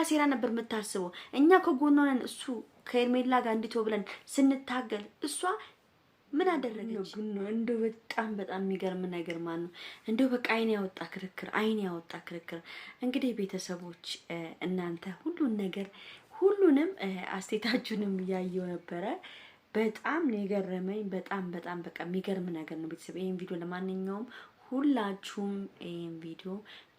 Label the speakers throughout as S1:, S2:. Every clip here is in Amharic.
S1: ሴራ ነበር የምታስበው። እኛ ከጎኗ ነን እሱ ከሄርሜላ ጋር እንዲተው ብለን ስንታገል እሷ ምን አደረገች? እንደው በጣም የሚገርም ነገር ማለት ነው። እንደው በቃ አይን ያወጣ ክርክር። እንግዲህ ቤተሰቦች እናንተ ሁሉንም አስቴታችሁንም እያየው ነበረ። በጣም ነው የገረመኝ። በጣም በቃ የሚገርም ነገር ነው ቤተሰብ። ይሄን ቪዲዮ ለማንኛውም ሁላችሁም ይሄን ቪዲዮ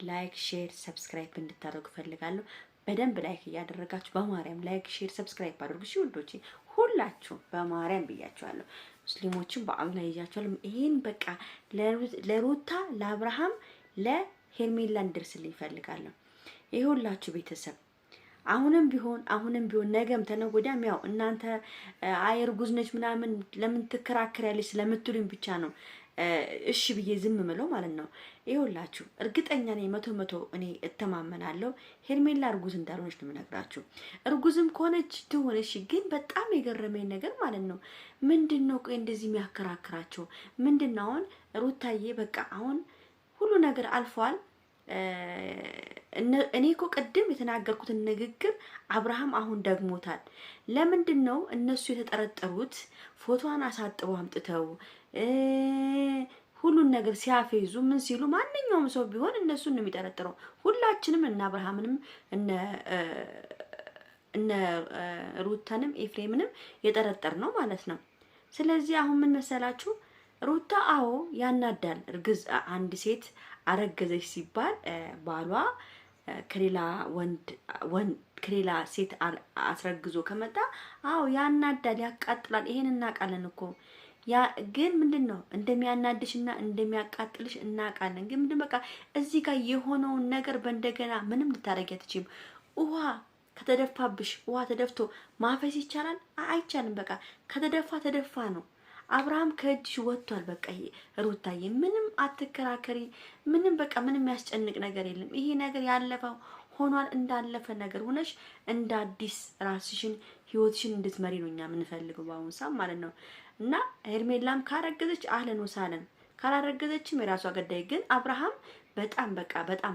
S1: ላይክ፣ ሼር፣ ሰብስክራይብ እንድታደርጉ ፈልጋለሁ። በደንብ ላይክ እያደረጋችሁ በማርያም ላይክ፣ ሼር፣ ሰብስክራይብ አድርጉ። እሺ ውዶቼ ሁላችሁም በማርያም ብያችኋለሁ። ሙስሊሞችን በአላህ ይያችኋለሁ። ይሄን በቃ ለሩታ ለአብርሃም ለሄርሜላ እንድርስልኝ ፈልጋለሁ። ይሄ ሁላችሁ ቤተሰብ አሁንም ቢሆን ነገም ተነገ ወዲያም ያው እናንተ አይ እርጉዝ ነች ምናምን ለምን ትከራከሪያለሽ ስለምትሉኝ ብቻ ነው እሺ ብዬ ዝም ምለው ማለት ነው። ይኸውላችሁ እርግጠኛ ነኝ 100% እኔ እተማመናለሁ ሄርሜላ እርጉዝ እንዳልሆነች ነው የምነግራችሁ። እርጉዝም ከሆነች ትሆነሽ፣ ግን በጣም የገረመኝ ነገር ማለት ነው ምንድነው ቆይ እንደዚህ የሚያከራክራቸው ምንድነው? አሁን ሩታዬ በቃ አሁን ሁሉ ነገር አልፏል። እኔ እኮ ቅድም የተናገርኩትን ንግግር አብርሃም አሁን ደግሞታል። ለምንድነው እነሱ የተጠረጠሩት? ፎቶዋን አሳጥበው አምጥተው ሁሉን ነገር ሲያፈይዙ ምን ሲሉ ማንኛውም ሰው ቢሆን እነሱን ነው የሚጠረጥረው። ሁላችንም እና አብርሃምንም እነ ሩታንም ኤፍሬምንም የጠረጠር ነው ማለት ነው። ስለዚህ አሁን ምን መሰላችሁ ሩታ አዎ ያናዳል። እርግዝ አንድ ሴት አረገዘች ሲባል ባሏ ከሌላ ሴት አስረግዞ ከመጣ አዎ ያናዳል፣ ያቃጥላል። ይሄን እናውቃለን እኮ ያ ግን ምንድነው እንደሚያናድሽና እንደሚያቃጥልሽ እናውቃለን። ግን ምንድነው በቃ እዚህ ጋር የሆነውን ነገር በእንደገና ምንም ልታረጊ አትችይም። ውሃ ከተደፋብሽ ውሃ ተደፍቶ ማፈስ ይቻላል? አይቻልም። በቃ ከተደፋ ተደፋ ነው። አብርሃም ከእጅሽ ወጥቷል። በቃ ሩታዬ ምንም አትከራከሪ። በቃ ምንም ያስጨንቅ ነገር የለም። ይሄ ነገር ያለፈው ሆኗል። እንዳለፈ ነገር ሆነሽ እንደ አዲስ ራስሽን ህይወትሽን እንድትመሪ ነው እኛ የምንፈልገው በአሁኑ ሰዓት ማለት ነው። እና ሄርሜላም ካረገዘች አህለን ወሳለን፣ ካላረገዘችም የራሷ ገዳይ። ግን አብርሃም በጣም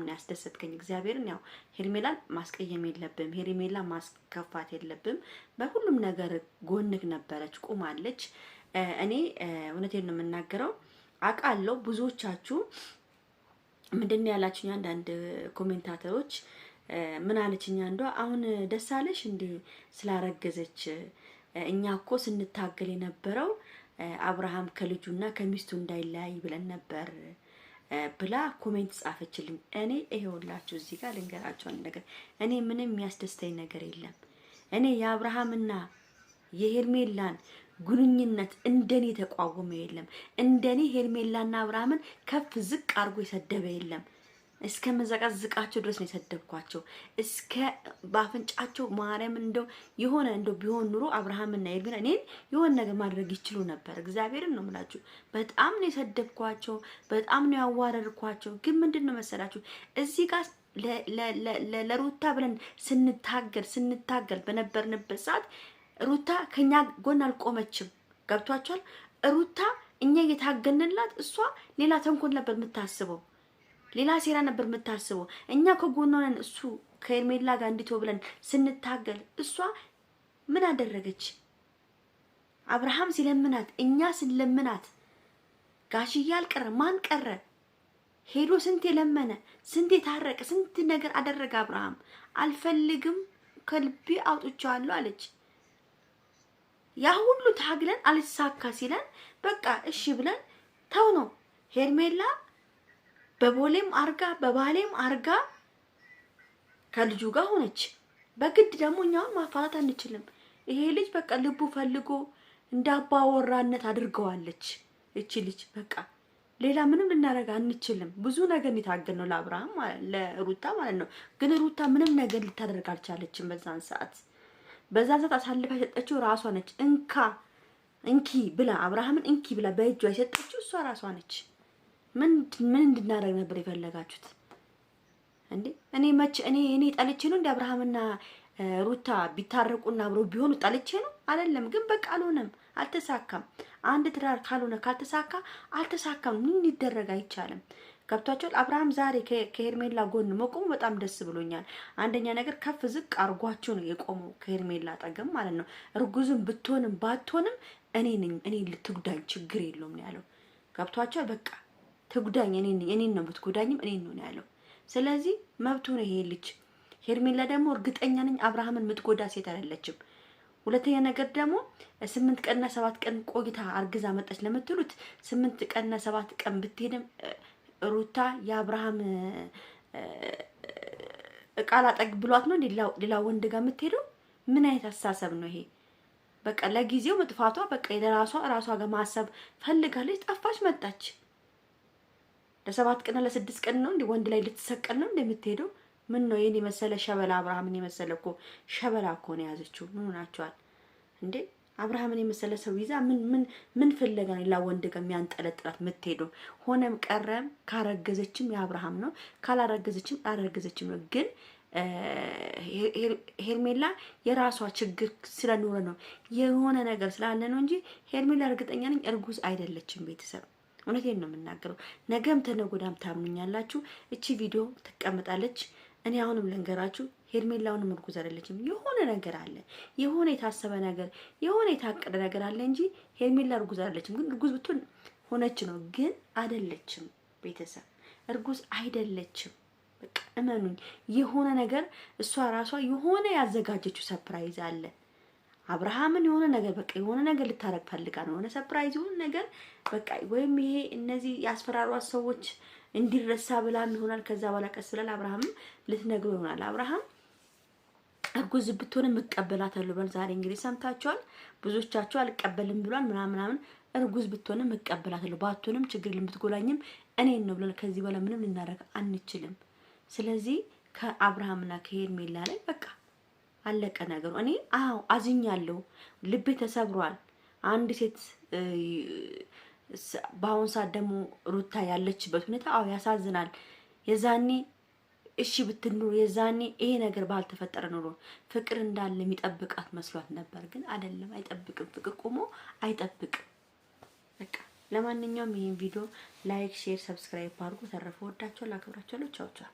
S1: ነው ያስደሰትከኝ። እግዚአብሔርን ያው ሄርሜላን ማስቀየም የለብም፣ ሄርሜላን ማስከፋት የለብም። በሁሉም ነገር ጎንክ ነበረች፣ ቁማለች። እኔ እውነቴን ነው የምናገረው። አውቃለሁ ብዙዎቻችሁ ምንድነው ያላችሁኝ? አንዳንድ ኮሜንታተሮች ምን አለችኝ አንዷ፣ አሁን ደስ አለሽ እንዴ ስላረገዘች? እኛ እኮ ስንታገል የነበረው አብርሃም ከልጁና ከሚስቱ እንዳይለያይ ብለን ነበር ብላ ኮሜንት ጻፈችልኝ። እኔ ይሄውላችሁ እዚህ ጋር ልንገራችሁ አንድ ነገር። እኔ ምንም የሚያስደስተኝ ነገር የለም። እኔ የአብርሃምና የሄርሜላን ግንኙነት እንደኔ ተቋቁሞ የለም። እንደኔ ሄርሜላና አብርሃምን ከፍ ዝቅ አድርጎ የሰደበ የለም። እስከ መዘቀዝቃቸው ድረስ ነው የሰደብኳቸው። እስከ ባፍንጫቸው ማርያም እንደው ቢሆን ኑሮ አብርሃምና ሄርሜላ እኔን የሆነ ነገር ማድረግ ይችሉ ነበር። እግዚአብሔርን ነው የምላችሁ። በጣም ነው የሰደብኳቸው፣ በጣም ነው ያዋረድኳቸው። ግን ምንድነው መሰላችሁ እዚህ ጋር ለሩታ ብለን ስንታገል በነበርንበት ሰዓት ሩታ ከኛ ጎን አልቆመችም። ገብቷችኋል? ሩታ እኛ እየታገንላት እሷ ሌላ ተንኮል ነበር የምታስበው፣ ሌላ ሴራ ነበር የምታስበው። እኛ ከጎኗ ነን እሱ ከሄርሜላ ጋር እንዲተው ብለን ስንታገል እሷ ምን አደረገች? አብርሃም ሲለምናት እኛ ስንለምናት ጋሽዬ አልቀረ ማን ቀረ? ሄዶ ስንት የለመነ ስንት የታረቀ ስንት ነገር አደረገ። አብርሃም አልፈልግም ከልቤ አውጥቻለሁ አለች። ያ ሁሉ ታግለን አልሳካ ሲለን በቃ እሺ ብለን ተው ነው። ሄርሜላ በቦሌም አርጋ በባሌም አርጋ ከልጁ ጋር ሆነች። በግድ ደግሞ እኛውን ማፋታት አንችልም። ይሄ ልጅ በቃ ልቡ ፈልጎ እንዳባወራነት አድርገዋለች እቺ ልጅ። በቃ ሌላ ምንም ልናረጋ አንችልም። ብዙ ነገር ይታገል ነው ለአብርሃም ለሩታ ማለት ነው። ግን ሩታ ምንም ነገር ልታደርግ አልቻለችም በዛን ሰዓት። በዛን ሰዓት አሳልፋ የሰጠችው ራሷ ነች። እንኪ ብላ አብርሃምን እንኪ ብላ በእጇ የሰጠችው እሷ ራሷ ነች። ምን እንድናደርግ ነበር የፈለጋችሁት እንዴ? እኔ ጠልቼ ነው እንደ አብርሃምና ሩታ ቢታረቁና አብረው ቢሆኑ ጠልቼ ነው አይደለም። ግን በቃ አልሆነም፣ አልተሳካም። አንድ ትዳር ካልሆነ ካልተሳካ አልተሳካም። ምን ሊደረግ አይቻልም። ገብቷቸዋል። አብርሃም ዛሬ ከሄርሜላ ጎን መቆሙ በጣም ደስ ብሎኛል። አንደኛ ነገር ከፍ ዝቅ አርጓቸው ነው የቆመው ከሄርሜላ አጠገብ ማለት ነው። እርጉዝም ብትሆንም ባትሆንም እኔ ልትጉዳኝ ችግር የለውም ነው ያለው። ገብቷቸዋል። በቃ ትጉዳኝ እኔን ነው ብትጉዳኝም እኔን ነው ያለው። ስለዚህ መብቱ ነው ይሄ ልጅ። ሄርሜላ ደግሞ እርግጠኛ ነኝ አብርሃምን የምትጎዳ ሴት አይደለችም። ሁለተኛ ነገር ደግሞ 8 ቀንና 7 ቀን ቆይታ አርግዛ መጣች ለምትሉት 8 ቀንና 7 ቀን ብትሄድም ሩታ የአብርሃም ቃል አጠግ ብሏት ነው ሌላ ወንድ ጋር የምትሄደው? ምን አይነት አስተሳሰብ ነው ይሄ? በቃ ለጊዜው መጥፋቷ በቃ ራሷ ጋር ማሰብ ፈልጋለች። ጠፋች፣ መጣች። ለ7 ቀን ለ6 ቀን ነው እንዴ ወንድ ላይ ልትሰቀል ነው እንደምትሄደው? ምን ነው የኔ መሰለ ሸበላ አብርሃምን የመሰለ እኮ ሸበላ እኮ ነው ያዘችው። ምን ሆናችኋል እንዴ? አብርሃምን የመሰለ ሰው ይዛ ምን ፍለጋ ነው ሌላ ወንድ ጋር የሚያንጠለጥላት የምትሄደው? ሆነም ቀረም ካረገዘችም የአብርሃም ነው፣ ካላረገዘችም አላረገዘችም ነው። ግን ሄርሜላ የራሷ ችግር ስለኖረ ነው የሆነ ነገር ስላለ ነው እንጂ ሄርሜላ እርግጠኛ ነኝ እርጉዝ አይደለችም። ቤተሰብ እውነቴን ነው የምናገረው። ነገም ተነጎዳም ታምኑኛላችሁ። እቺ ቪዲዮ ትቀመጣለች። እኔ አሁንም ልንገራችሁ ሄርሜላውንም እርጉዝ አይደለችም። የሆነ ነገር አለ፣ የሆነ የታሰበ ነገር፣ የሆነ የታቀደ ነገር አለ እንጂ ሄርሜላ እርጉዝ አይደለችም። ግን እርጉዝ ብትሆን ሆነች ነው፣ ግን አይደለችም። ቤተሰብ እርጉዝ አይደለችም። በቃ እመኑኝ። የሆነ ነገር እሷ ራሷ የሆነ ያዘጋጀችው ሰርፕራይዝ አለ። አብርሃምን የሆነ ነገር በቃ የሆነ ነገር ልታረግ ፈልጋ ነው። የሆነ ሰርፕራይዝ የሆነ ነገር በቃ ወይም ይሄ እነዚህ ያስፈራሯት ሰዎች እንዲረሳ ብላም ይሆናል። ከዛ በኋላ ቀስ ብላ አብርሃም ልትነግረው ይሆናል። አብርሃም እርጉዝ ብትሆንም እቀበላታለሁ ብሏል። ዛሬ እንግዲህ ሰምታችኋል። ብዙዎቻችሁ አልቀበልም ብሏል ምናምን። እርጉዝ ብትሆንም እቀበላታለሁ፣ ባትሆንም ችግር ልምትጎላኝም እኔን ነው ብሏል። ከዚህ በኋላ ምንም ልናደርግ አንችልም። ስለዚህ ከአብርሃምና ከሄርሜላ ላይ በቃ አለቀ ነገሩ። እኔ አዝኛለሁ፣ ልቤ ተሰብሯል። አንድ ሴት በአሁን ሰዓት ደግሞ ሩታ ያለችበት ሁኔታ ያሳዝናል። የዛኔ እሺ ብትል ኑሮ የዛኔ ይሄ ነገር ባልተፈጠረ ኑሮ ፍቅር እንዳለ የሚጠብቃት መስሏት ነበር። ግን አይደለም፣ አይጠብቅም። ፍቅር ቆሞ አይጠብቅም። በቃ ለማንኛውም ይሄን ቪዲዮ ላይክ፣ ሼር፣ ሰብስክራይብ አድርጉ። ተረፈ ወዳችኋለሁ፣ አክብራችኋለሁ። ቻው ቻው።